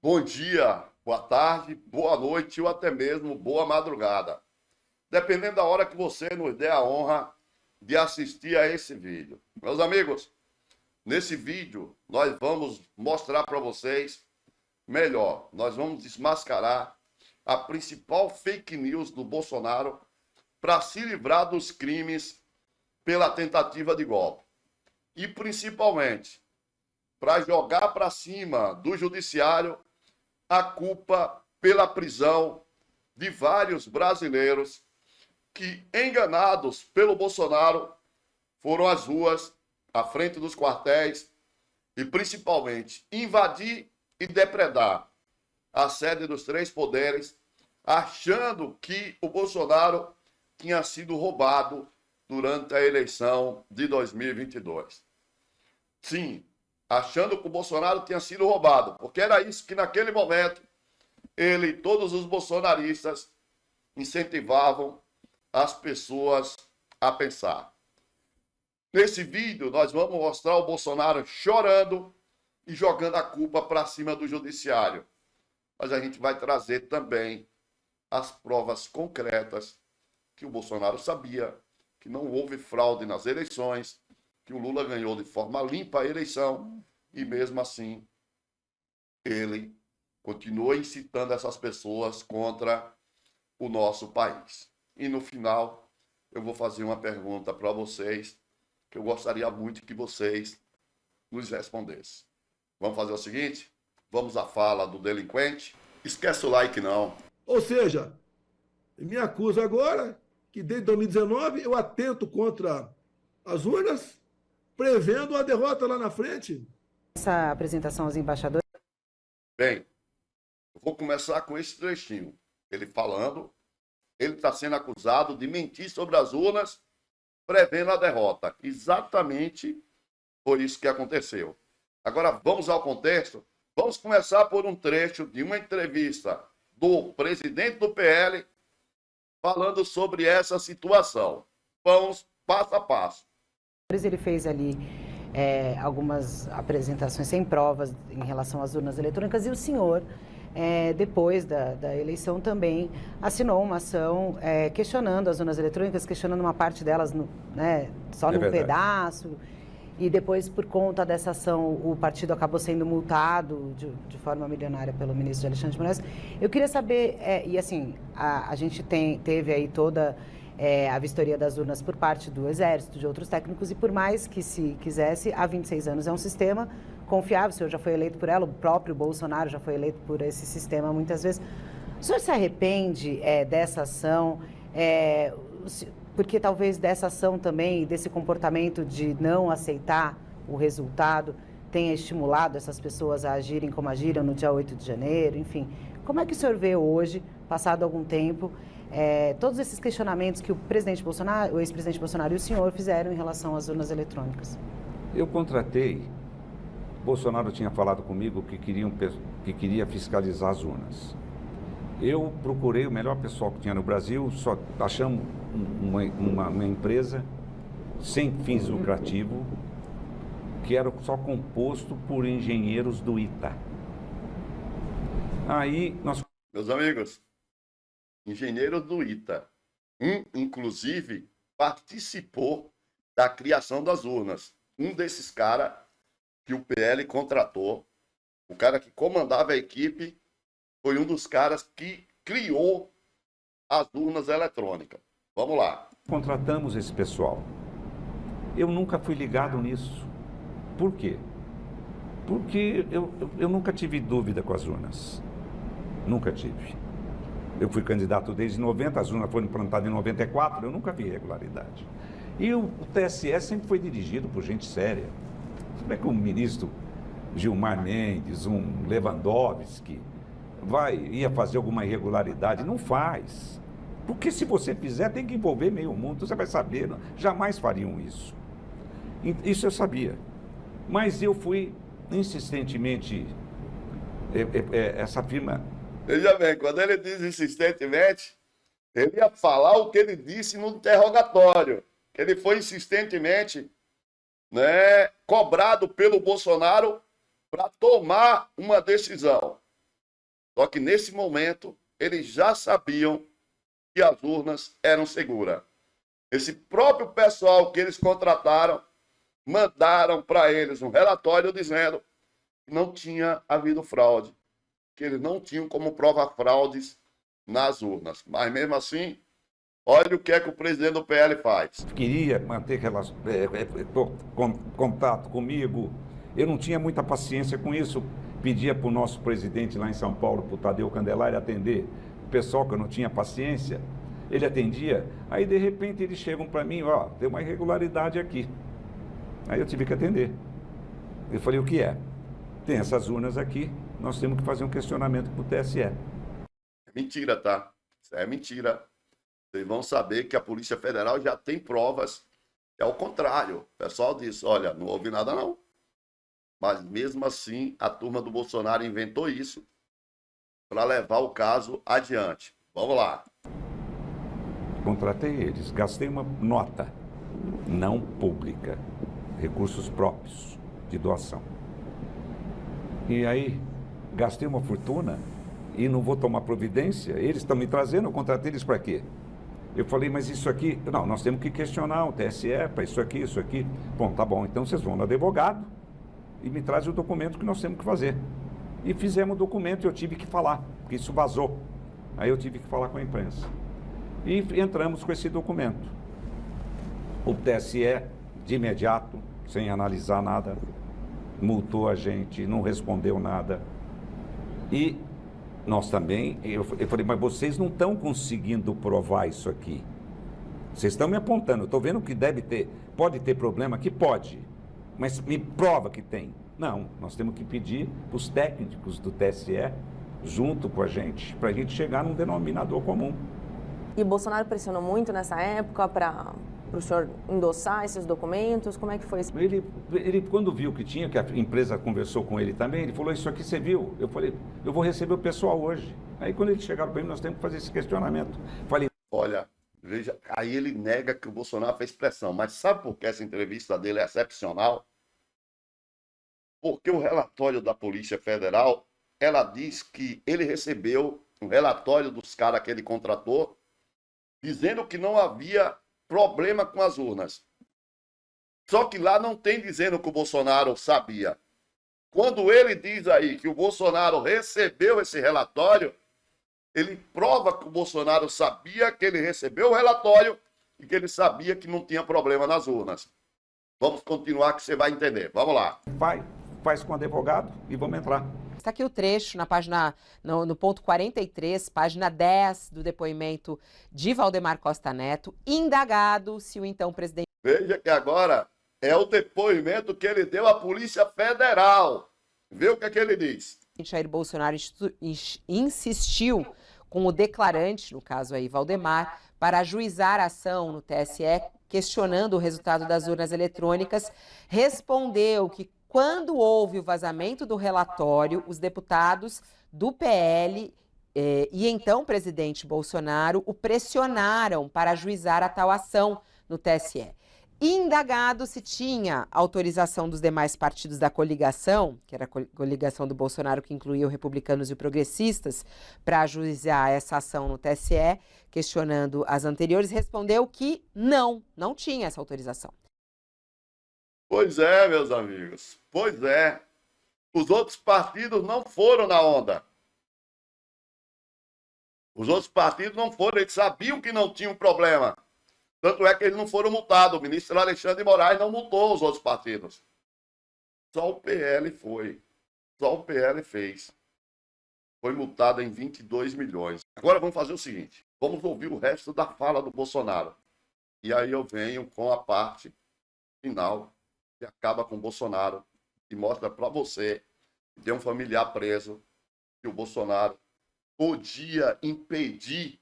Bom dia, boa tarde, boa noite ou até mesmo boa madrugada. Dependendo da hora que você nos der a honra de assistir a esse vídeo. Meus amigos, nesse vídeo nós vamos mostrar para vocês melhor. Nós vamos desmascarar a principal fake news do Bolsonaro para se livrar dos crimes pela tentativa de golpe. E principalmente para jogar para cima do judiciário a culpa pela prisão de vários brasileiros que, enganados pelo Bolsonaro, foram às ruas, à frente dos quartéis e, principalmente, invadir e depredar a sede dos três poderes, achando que o Bolsonaro tinha sido roubado durante a eleição de 2022. Sim, achando que o Bolsonaro tinha sido roubado, porque era isso que naquele momento ele e todos os bolsonaristas incentivavam as pessoas a pensar. Nesse vídeo nós vamos mostrar o Bolsonaro chorando e jogando a culpa para cima do judiciário. Mas a gente vai trazer também as provas concretas que o Bolsonaro sabia que não houve fraude nas eleições, que o Lula ganhou de forma limpa a eleição e, mesmo assim, ele continua incitando essas pessoas contra o nosso país. E, no final, eu vou fazer uma pergunta para vocês que eu gostaria muito que vocês nos respondessem. Vamos fazer o seguinte? Vamos à fala do delinquente. Esquece o like, não. Ou seja, me acusa agora que desde 2019 eu atento contra as urnas, prevendo a derrota lá na frente. Essa apresentação aos embaixadores. Bem, eu vou começar com esse trechinho. Ele falando, ele está sendo acusado de mentir sobre as urnas, prevendo a derrota. Exatamente foi isso que aconteceu. Agora vamos ao contexto. Vamos começar por um trecho de uma entrevista do presidente do PL falando sobre essa situação. Vamos passo a passo. Ele fez ali algumas apresentações sem provas em relação às urnas eletrônicas e o senhor, depois da eleição, também assinou uma ação questionando as urnas eletrônicas, questionando uma parte delas só num pedaço. E depois, por conta dessa ação, o partido acabou sendo multado de forma milionária pelo ministro Alexandre de Moraes. Eu queria saber, e assim, a gente teve aí toda a vistoria das urnas por parte do Exército, de outros técnicos, e por mais que se quisesse, há 26 anos é um sistema confiável, o senhor já foi eleito por ela, o próprio Bolsonaro já foi eleito por esse sistema muitas vezes. O senhor se arrepende dessa ação? Porque talvez dessa ação também, desse comportamento de não aceitar o resultado, tenha estimulado essas pessoas a agirem como agiram no dia 8 de janeiro, enfim. Como é que o senhor vê hoje, passado algum tempo, todos esses questionamentos que o presidente Bolsonaro, o ex-presidente Bolsonaro e o senhor fizeram em relação às urnas eletrônicas? Eu contratei, Bolsonaro tinha falado comigo que queria fiscalizar as urnas. Eu procurei o melhor pessoal que tinha no Brasil, só achamos uma empresa sem fins lucrativos, que era só composto por engenheiros do ITA. Aí nós... Meus amigos, engenheiros do ITA, inclusive, participou da criação das urnas. Um desses caras que o PL contratou, o cara que comandava a equipe, foi um dos caras que criou as urnas eletrônicas. Vamos lá. Contratamos esse pessoal. Eu nunca fui ligado nisso. Por quê? Porque eu nunca tive dúvida com as urnas. Nunca tive. Eu fui candidato desde 90, as urnas foram implantadas em 94, eu nunca vi irregularidade. E o TSE sempre foi dirigido por gente séria. Como é que um ministro Gilmar Mendes, um Lewandowski, ia fazer alguma irregularidade? Não faz. Porque se você fizer, tem que envolver meio mundo, você vai saber. Jamais fariam isso. Isso eu sabia. Mas eu fui insistentemente, essa firma... Veja bem, quando ele diz insistentemente, ele ia falar o que ele disse no interrogatório. Ele foi insistentemente cobrado pelo Bolsonaro para tomar uma decisão. Só que nesse momento, eles já sabiam que as urnas eram seguras. Esse próprio pessoal que eles contrataram, mandaram para eles um relatório dizendo que não tinha havido fraude, que eles não tinham como provar fraudes nas urnas. Mas mesmo assim, olha o que é que o presidente do PL faz. Queria manter contato comigo, eu não tinha muita paciência com isso. Pedia para o nosso presidente lá em São Paulo, para o Tadeu Candelari, atender o pessoal que eu não tinha paciência. Ele atendia, aí de repente eles chegam para mim, ó, tem uma irregularidade aqui. Aí eu tive que atender. Eu falei, o que é? Tem essas urnas aqui, nós temos que fazer um questionamento para o TSE. É mentira, tá? Isso é mentira. Vocês vão saber que a Polícia Federal já tem provas. É o contrário. O pessoal disse, olha, não houve nada não. Mas mesmo assim, a turma do Bolsonaro inventou isso para levar o caso adiante. Vamos lá. Contratei eles, gastei uma nota não pública, recursos próprios de doação. E aí, gastei uma fortuna e não vou tomar providência. Eles estão me trazendo, eu contratei eles para quê? Eu falei, mas isso aqui... Não, nós temos que questionar o TSE para isso aqui, isso aqui. Bom, tá bom, então vocês vão no advogado e me trazem o documento que nós temos que fazer. E fizemos o documento e eu tive que falar, porque isso vazou. Aí eu tive que falar com a imprensa. E entramos com esse documento. O TSE, de imediato, sem analisar nada, multou a gente, não respondeu nada. E nós também, eu falei, mas vocês não estão conseguindo provar isso aqui. Vocês estão me apontando, eu estou vendo que pode ter problema aqui? Pode. Mas me prova que tem. Não, nós temos que pedir para os técnicos do TSE, junto com a gente, para a gente chegar num denominador comum. E o Bolsonaro pressionou muito nessa época para o senhor endossar esses documentos? Como é que foi isso? Ele, quando viu que tinha, que a empresa conversou com ele também, ele falou, isso aqui você viu? Eu falei, eu vou receber o pessoal hoje. Aí quando eles chegaram para mim, nós temos que fazer esse questionamento. Falei, olha, veja, aí ele nega que o Bolsonaro fez pressão, mas sabe por que essa entrevista dele é excepcional? Porque o relatório da Polícia Federal, ela diz que ele recebeu um relatório dos caras que ele contratou, dizendo que não havia problema com as urnas. Só que lá não tem dizendo que o Bolsonaro sabia. Quando ele diz aí que o Bolsonaro recebeu esse relatório, ele prova que o Bolsonaro sabia que ele recebeu o relatório e que ele sabia que não tinha problema nas urnas. Vamos continuar que você vai entender. Vamos lá. Faz com o advogado e vamos entrar. Está aqui o trecho na página, no ponto 43, página 10 do depoimento de Valdemar Costa Neto, indagado se o então presidente... Veja que agora é o depoimento que ele deu à Polícia Federal. Vê o que é que ele diz. Jair Bolsonaro insistiu com o declarante, no caso aí Valdemar, para ajuizar a ação no TSE, questionando o resultado das urnas eletrônicas, respondeu que quando houve o vazamento do relatório, os deputados do PL e então o presidente Bolsonaro o pressionaram para ajuizar a tal ação no TSE. Indagado se tinha autorização dos demais partidos da coligação, que era a coligação do Bolsonaro, que incluía os republicanos e os progressistas, para ajuizar essa ação no TSE, questionando as anteriores, respondeu que não tinha essa autorização. Pois é, meus amigos. Pois é. Os outros partidos não foram na onda. Os outros partidos não foram. Eles sabiam que não tinha um problema. Tanto é que eles não foram multados. O ministro Alexandre de Moraes não multou os outros partidos. Só o PL foi. Só o PL fez. Foi multado em 22 milhões. Agora vamos fazer o seguinte. Vamos ouvir o resto da fala do Bolsonaro. E aí eu venho com a parte final que acaba com o Bolsonaro e mostra para você que tem um familiar preso, que o Bolsonaro podia impedir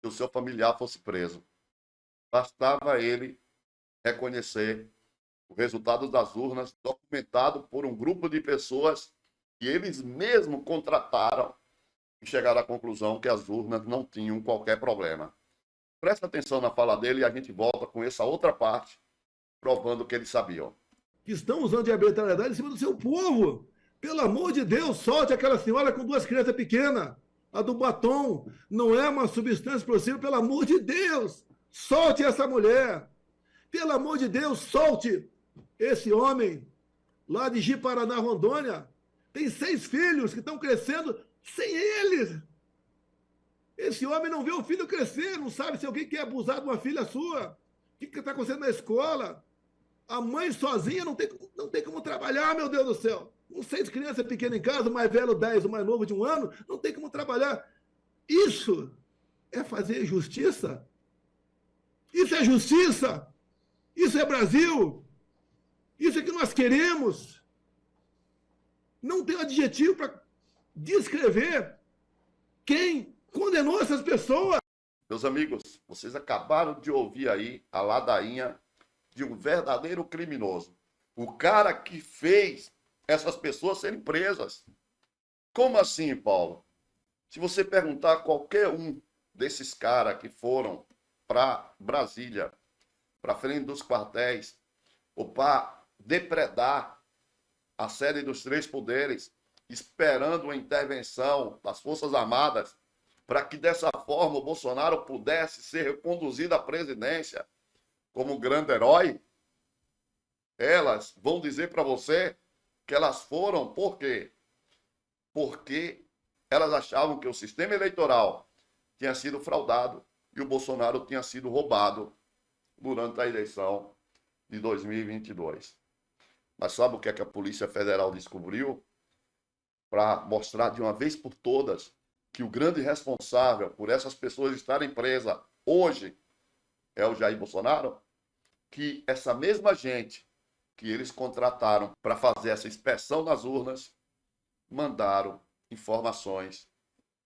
que o seu familiar fosse preso. Bastava ele reconhecer o resultado das urnas, documentado por um grupo de pessoas que eles mesmos contrataram e chegaram à conclusão que as urnas não tinham qualquer problema. Presta atenção na fala dele e a gente volta com essa outra parte, provando que eles sabiam. Que estão usando de arbitrariedade em cima do seu povo. Pelo amor de Deus, solte aquela senhora com 2 crianças pequenas. A do batom não é uma substância explosiva, pelo amor de Deus. Solte essa mulher. Pelo amor de Deus, solte esse homem lá de Ji-Paraná, Rondônia. Tem 6 filhos que estão crescendo sem eles. Esse homem não vê o filho crescer, não sabe se alguém quer abusar de uma filha sua. O que está acontecendo na escola? A mãe sozinha não tem como trabalhar, meu Deus do céu. Com 6 crianças pequenas em casa, o mais velho 10, o mais novo de 1 ano, não tem como trabalhar. Isso é fazer justiça? Isso é justiça? Isso é Brasil? Isso é que nós queremos? Não tem adjetivo para descrever quem condenou essas pessoas. Meus amigos, vocês acabaram de ouvir aí a ladainha de um verdadeiro criminoso. O cara que fez essas pessoas serem presas. Como assim, Paulo? Se você perguntar a qualquer um desses caras que foram para Brasília, para frente dos quartéis, ou para depredar a sede dos 3 poderes, esperando a intervenção das Forças Armadas, para que dessa forma o Bolsonaro pudesse ser reconduzido à presidência como grande herói, elas vão dizer para você que elas foram por quê? Porque elas achavam que o sistema eleitoral tinha sido fraudado e o Bolsonaro tinha sido roubado durante a eleição de 2022. Mas sabe o que é que a Polícia Federal descobriu? Para mostrar de uma vez por todas que o grande responsável por essas pessoas estarem presas hoje é o Jair Bolsonaro, que essa mesma gente que eles contrataram para fazer essa inspeção nas urnas, mandaram informações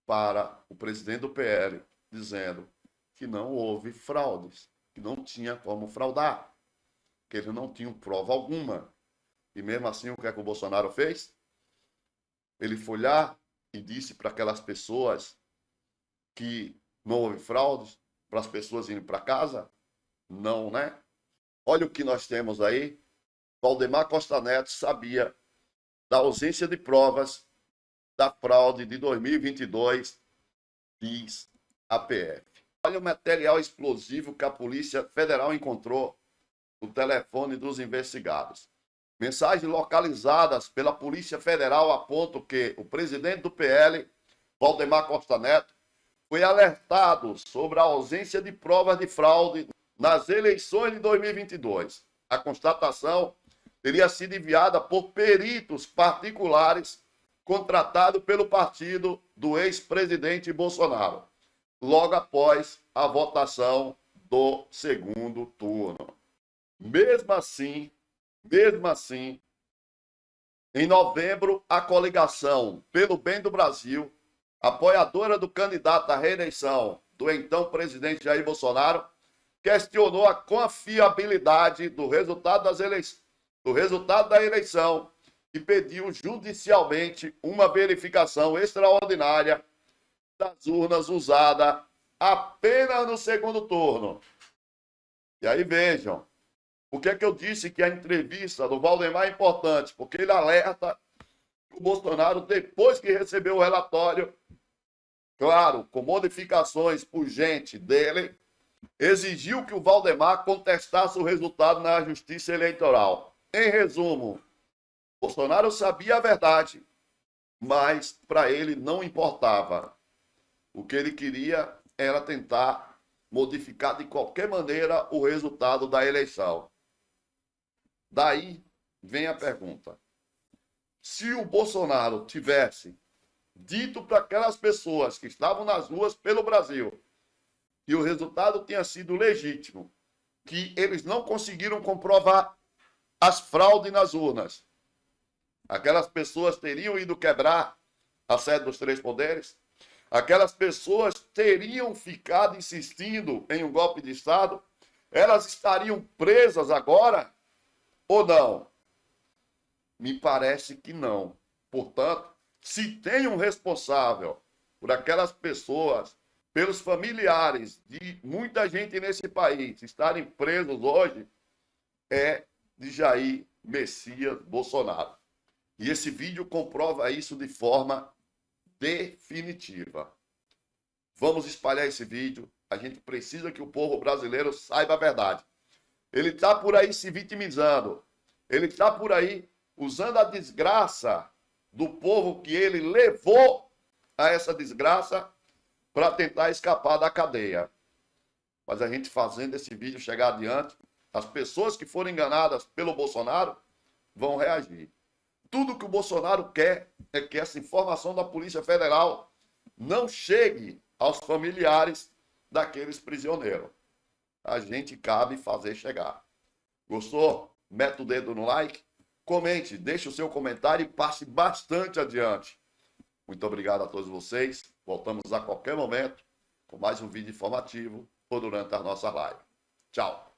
para o presidente do PL, dizendo que não houve fraudes, que não tinha como fraudar, que eles não tinham prova alguma. E mesmo assim, o que é que o Bolsonaro fez? Ele foi lá e disse para aquelas pessoas que não houve fraudes, para as pessoas irem para casa? Não, né? Olha o que nós temos aí. Valdemar Costa Neto sabia da ausência de provas da fraude de 2022, diz a PF. Olha o material explosivo que a Polícia Federal encontrou no telefone dos investigados. Mensagens localizadas pela Polícia Federal apontam que o presidente do PL, Valdemar Costa Neto, foi alertado sobre a ausência de provas de fraude nas eleições de 2022. A constatação teria sido enviada por peritos particulares contratados pelo partido do ex-presidente Bolsonaro, logo após a votação do segundo turno. Mesmo assim, em novembro, a coligação Pelo Bem do Brasil, apoiadora do candidato à reeleição do então presidente Jair Bolsonaro, questionou a confiabilidade do resultado da eleição e pediu judicialmente uma verificação extraordinária das urnas usadas apenas no segundo turno. E aí vejam, por que é que eu disse que a entrevista do Valdemar é importante? Porque ele alerta que o Bolsonaro, depois que recebeu o relatório, claro, com modificações por gente dele, exigiu que o Valdemar contestasse o resultado na Justiça Eleitoral. Em resumo, Bolsonaro sabia a verdade, mas para ele não importava. O que ele queria era tentar modificar de qualquer maneira o resultado da eleição. Daí vem a pergunta. Se o Bolsonaro tivesse dito para aquelas pessoas que estavam nas ruas pelo Brasil que o resultado tinha sido legítimo, que eles não conseguiram comprovar as fraudes nas urnas, aquelas pessoas teriam ido quebrar a sede dos 3 poderes? Aquelas pessoas teriam ficado insistindo em um golpe de Estado? Elas estariam presas agora ou não? Me parece que não. Portanto, se tem um responsável por aquelas pessoas, pelos familiares de muita gente nesse país estarem presos hoje, é de Jair Messias Bolsonaro. E esse vídeo comprova isso de forma definitiva. Vamos espalhar esse vídeo. A gente precisa que o povo brasileiro saiba a verdade. Ele está por aí se vitimizando. Ele está por aí usando a desgraça do povo que ele levou a essa desgraça para tentar escapar da cadeia. Mas a gente fazendo esse vídeo chegar adiante, as pessoas que foram enganadas pelo Bolsonaro vão reagir. Tudo que o Bolsonaro quer é que essa informação da Polícia Federal não chegue aos familiares daqueles prisioneiros. A gente cabe fazer chegar. Gostou? Mete o dedo no like, comente, deixe o seu comentário e passe bastante adiante. Muito obrigado a todos vocês. Voltamos a qualquer momento com mais um vídeo informativo ou durante a nossa live. Tchau.